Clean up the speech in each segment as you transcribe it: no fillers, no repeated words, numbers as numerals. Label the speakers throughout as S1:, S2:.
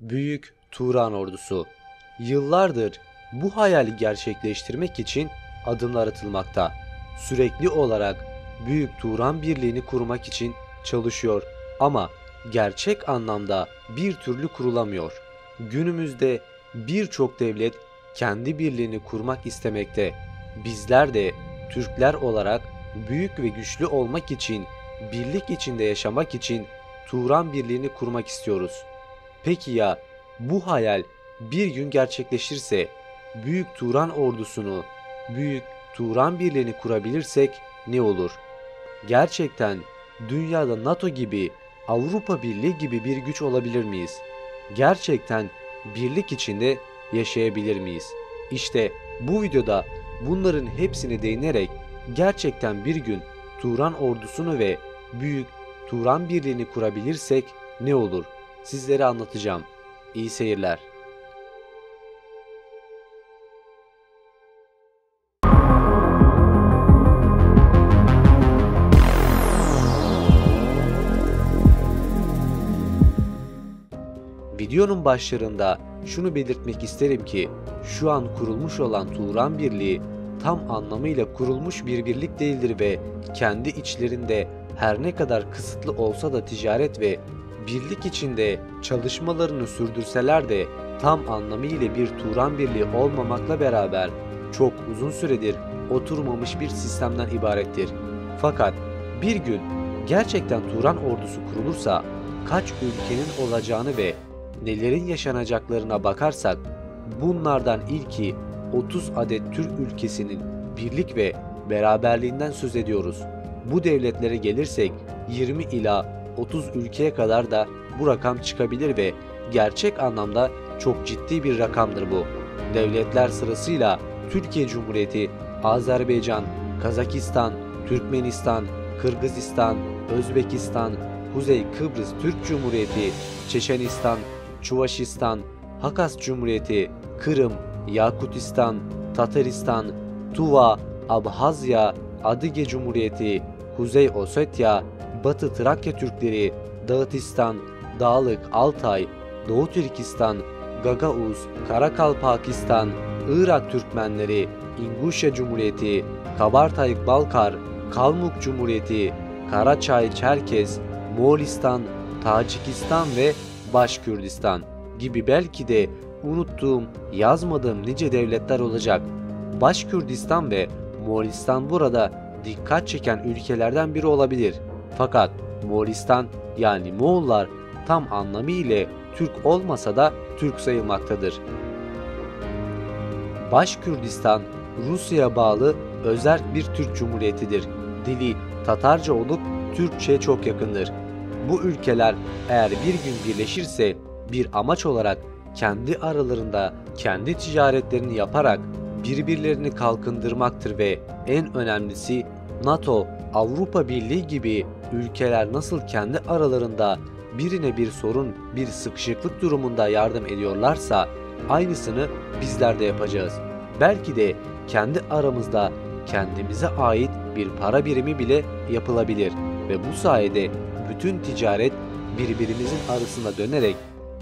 S1: Büyük Turan Ordusu. Yıllardır bu hayali gerçekleştirmek için adımlar atılmakta. Sürekli olarak Büyük Turan Birliği'ni kurmak için çalışıyor ama gerçek anlamda bir türlü kurulamıyor. Günümüzde birçok devlet kendi birliğini kurmak istemekte. Bizler de Türkler olarak büyük ve güçlü olmak için, birlik içinde yaşamak için Turan Birliği'ni kurmak istiyoruz. Peki ya bu hayal bir gün gerçekleşirse, Büyük Turan ordusunu, Büyük Turan Birliği'ni kurabilirsek ne olur? Gerçekten dünyada NATO gibi, Avrupa Birliği gibi bir güç olabilir miyiz? Gerçekten birlik içinde yaşayabilir miyiz? İşte bu videoda bunların hepsine değinerek gerçekten bir gün Turan ordusunu ve Büyük Turan Birliği'ni kurabilirsek ne olur? Sizlere anlatacağım. İyi seyirler. Videonun başlarında şunu belirtmek isterim ki şu an kurulmuş olan Turan Birliği tam anlamıyla kurulmuş bir birlik değildir ve kendi içlerinde her ne kadar kısıtlı olsa da ticaret ve birlik içinde çalışmalarını sürdürseler de tam anlamıyla bir Turan Birliği olmamakla beraber çok uzun süredir oturmamış bir sistemden ibarettir. Fakat bir gün gerçekten Turan ordusu kurulursa kaç ülkenin olacağını ve nelerin yaşanacaklarına bakarsak bunlardan ilki 30 adet Türk ülkesinin birlik ve beraberliğinden söz ediyoruz. Bu devletlere gelirsek 20 ila 30 ülkeye kadar da bu rakam çıkabilir ve gerçek anlamda çok ciddi bir rakamdır bu. Devletler sırasıyla Türkiye Cumhuriyeti, Azerbaycan, Kazakistan, Türkmenistan, Kırgızistan, Özbekistan, Kuzey Kıbrıs Türk Cumhuriyeti, Çeçenistan, Çuvaşistan, Hakas Cumhuriyeti, Kırım, Yakutistan, Tataristan, Tuva, Abhazya, Adige Cumhuriyeti, Kuzey Ossetya, Batı Trakya Türkleri, Dağıtistan, Dağlık Altay, Doğu Türkistan, Gagauz, Karakalpakistan, Irak Türkmenleri, İnguşya Cumhuriyeti, Kabartayık Balkar, Kalmuk Cumhuriyeti, Karaçay Çerkez, Moğolistan, Tacikistan ve Başkürdistan gibi belki de unuttuğum, yazmadığım nice devletler olacak. Başkürdistan ve Moğolistan burada dikkat çeken ülkelerden biri olabilir. Fakat Moğolistan yani Moğollar tam anlamıyla Türk olmasa da Türk sayılmaktadır. Başkürdistan Rusya'ya bağlı özerk bir Türk Cumhuriyetidir. Dili Tatarca olup Türkçe'ye çok yakındır. Bu ülkeler eğer bir gün birleşirse bir amaç olarak kendi aralarında kendi ticaretlerini yaparak birbirlerini kalkındırmaktır ve en önemlisi NATO, Avrupa Birliği gibi ülkeler nasıl kendi aralarında birine bir sorun, bir sıkışıklık durumunda yardım ediyorlarsa aynısını bizler de yapacağız. Belki de kendi aramızda kendimize ait bir para birimi bile yapılabilir ve bu sayede bütün ticaret birbirimizin arasında dönerek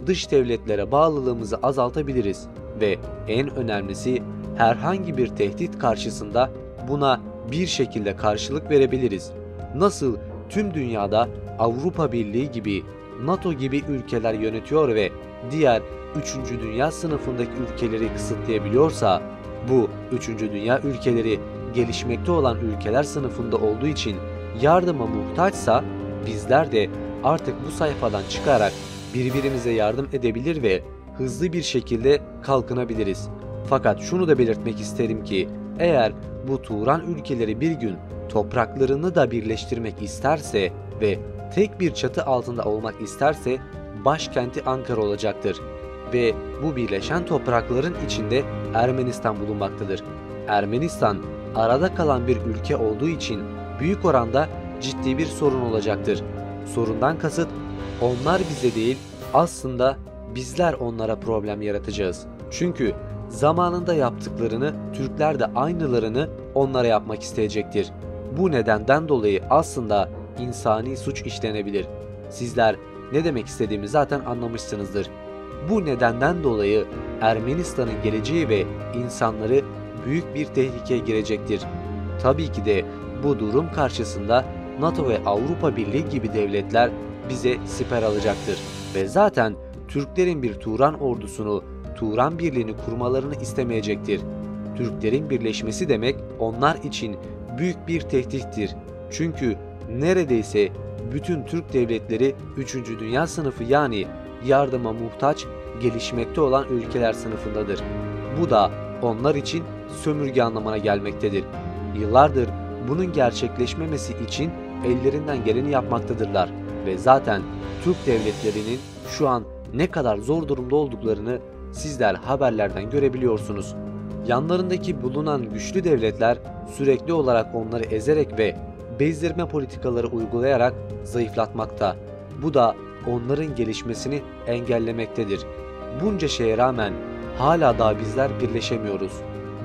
S1: dış devletlere bağlılığımızı azaltabiliriz ve en önemlisi herhangi bir tehdit karşısında buna bir şekilde karşılık verebiliriz. Nasıl tüm dünyada Avrupa Birliği gibi, NATO gibi ülkeler yönetiyor ve diğer 3. dünya sınıfındaki ülkeleri kısıtlayabiliyorsa, bu 3. dünya ülkeleri gelişmekte olan ülkeler sınıfında olduğu için yardıma muhtaçsa bizler de artık bu sayfadan çıkarak birbirimize yardım edebilir ve hızlı bir şekilde kalkınabiliriz. Fakat şunu da belirtmek isterim ki eğer bu Turan ülkeleri bir gün topraklarını da birleştirmek isterse ve tek bir çatı altında olmak isterse başkenti Ankara olacaktır ve bu birleşen toprakların içinde Ermenistan bulunmaktadır. Ermenistan arada kalan bir ülke olduğu için büyük oranda ciddi bir sorun olacaktır. Sorundan kasıt onlar bize değil, aslında bizler onlara problem yaratacağız. Çünkü zamanında yaptıklarını Türkler de aynılarını onlara yapmak isteyecektir. Bu nedenden dolayı aslında insani suç işlenebilir. Sizler ne demek istediğimi zaten anlamışsınızdır. Bu nedenden dolayı Ermenistan'ın geleceği ve insanları büyük bir tehlikeye girecektir. Tabii ki de bu durum karşısında NATO ve Avrupa Birliği gibi devletler bize siper alacaktır. Ve zaten Türklerin bir Turan ordusunu, Turan Birliği'ni kurmalarını istemeyecektir. Türklerin birleşmesi demek onlar için büyük bir tehdittir. Çünkü neredeyse bütün Türk devletleri 3. Dünya sınıfı, yani yardıma muhtaç, gelişmekte olan ülkeler sınıfındadır. Bu da onlar için sömürge anlamına gelmektedir. Yıllardır bunun gerçekleşmemesi için ellerinden geleni yapmaktadırlar ve zaten Türk devletlerinin şu an ne kadar zor durumda olduklarını sizler haberlerden görebiliyorsunuz. Yanlarındaki bulunan güçlü devletler sürekli olarak onları ezerek ve bezdirme politikaları uygulayarak zayıflatmakta. Bu da onların gelişmesini engellemektedir. Bunca şeye rağmen hala daha bizler birleşemiyoruz.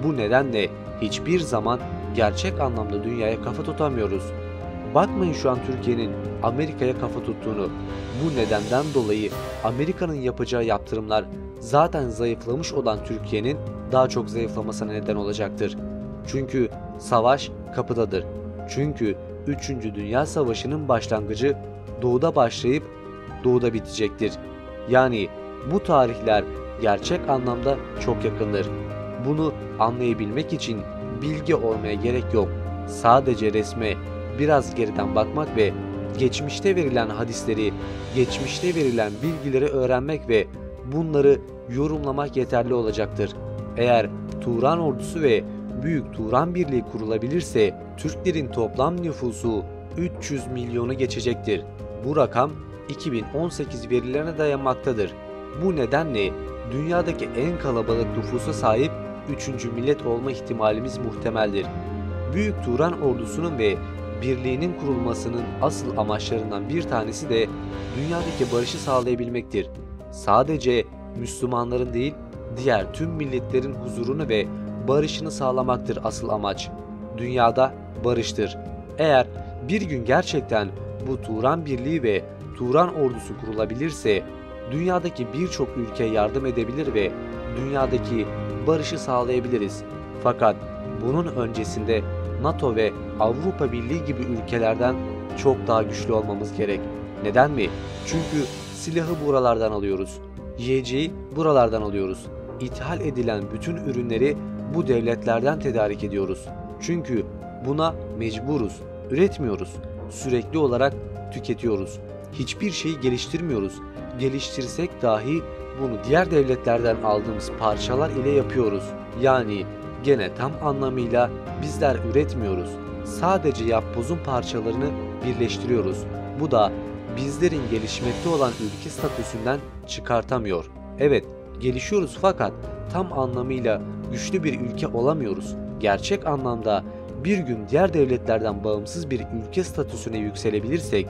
S1: Bu nedenle hiçbir zaman gerçek anlamda dünyaya kafa tutamıyoruz. Bakmayın şu an Türkiye'nin Amerika'ya kafa tuttuğunu. Bu nedenden dolayı Amerika'nın yapacağı yaptırımlar zaten zayıflamış olan Türkiye'nin daha çok zayıflamasına neden olacaktır. Çünkü savaş kapıdadır. Çünkü 3. Dünya Savaşı'nın başlangıcı doğuda başlayıp doğuda bitecektir. Yani bu tarihler gerçek anlamda çok yakındır. Bunu anlayabilmek için bilgi olmaya gerek yok. Sadece resme biraz geriden bakmak ve geçmişte verilen hadisleri, geçmişte verilen bilgileri öğrenmek ve bunları yorumlamak yeterli olacaktır. Eğer Turan ordusu ve Büyük Turan Birliği kurulabilirse Türklerin toplam nüfusu 300 milyonu geçecektir. Bu rakam 2018 verilerine dayanmaktadır. Bu nedenle dünyadaki en kalabalık nüfusa sahip 3. millet olma ihtimalimiz muhtemeldir. Büyük Turan ordusunun ve birliğinin kurulmasının asıl amaçlarından bir tanesi de dünyadaki barışı sağlayabilmektir. Sadece Müslümanların değil, diğer tüm milletlerin huzurunu ve barışını sağlamaktır asıl amaç. Dünyada barıştır. Eğer bir gün gerçekten bu Turan Birliği ve Turan ordusu kurulabilirse dünyadaki birçok ülkeye yardım edebilir ve dünyadaki barışı sağlayabiliriz. Fakat bunun öncesinde NATO ve Avrupa Birliği gibi ülkelerden çok daha güçlü olmamız gerek. Neden mi? Çünkü silahı buralardan alıyoruz. Yiyeceği buralardan alıyoruz. İthal edilen bütün ürünleri bu devletlerden tedarik ediyoruz. Çünkü buna mecburuz. Üretmiyoruz. Sürekli olarak tüketiyoruz. Hiçbir şeyi geliştirmiyoruz. Geliştirsek dahi bunu diğer devletlerden aldığımız parçalar ile yapıyoruz. Yani gene tam anlamıyla bizler üretmiyoruz. Sadece yapbozun parçalarını birleştiriyoruz. Bu da bizlerin gelişmekte olan ülke statüsünden çıkartamıyor. Evet, gelişiyoruz fakat tam anlamıyla güçlü bir ülke olamıyoruz. Gerçek anlamda bir gün diğer devletlerden bağımsız bir ülke statüsüne yükselebilirsek,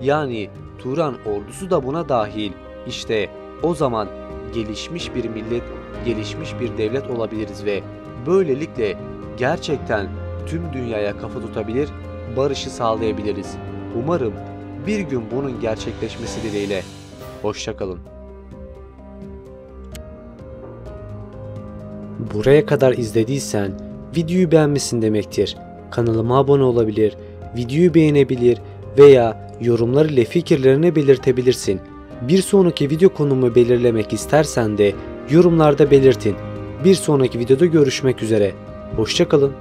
S1: yani Turan ordusu da buna dahil, işte o zaman gelişmiş bir millet, gelişmiş bir devlet olabiliriz ve böylelikle gerçekten tüm dünyaya kafa tutabilir, barışı sağlayabiliriz. Umarım bir gün bunun gerçekleşmesi dileğiyle. Hoşça kalın.
S2: Buraya kadar izlediysen videoyu beğenmişsin demektir. Kanalıma abone olabilir, videoyu beğenebilir veya yorumlar ile fikirlerini belirtebilirsin. Bir sonraki video konumu belirlemek istersen de yorumlarda belirtin. Bir sonraki videoda görüşmek üzere. Hoşça kalın.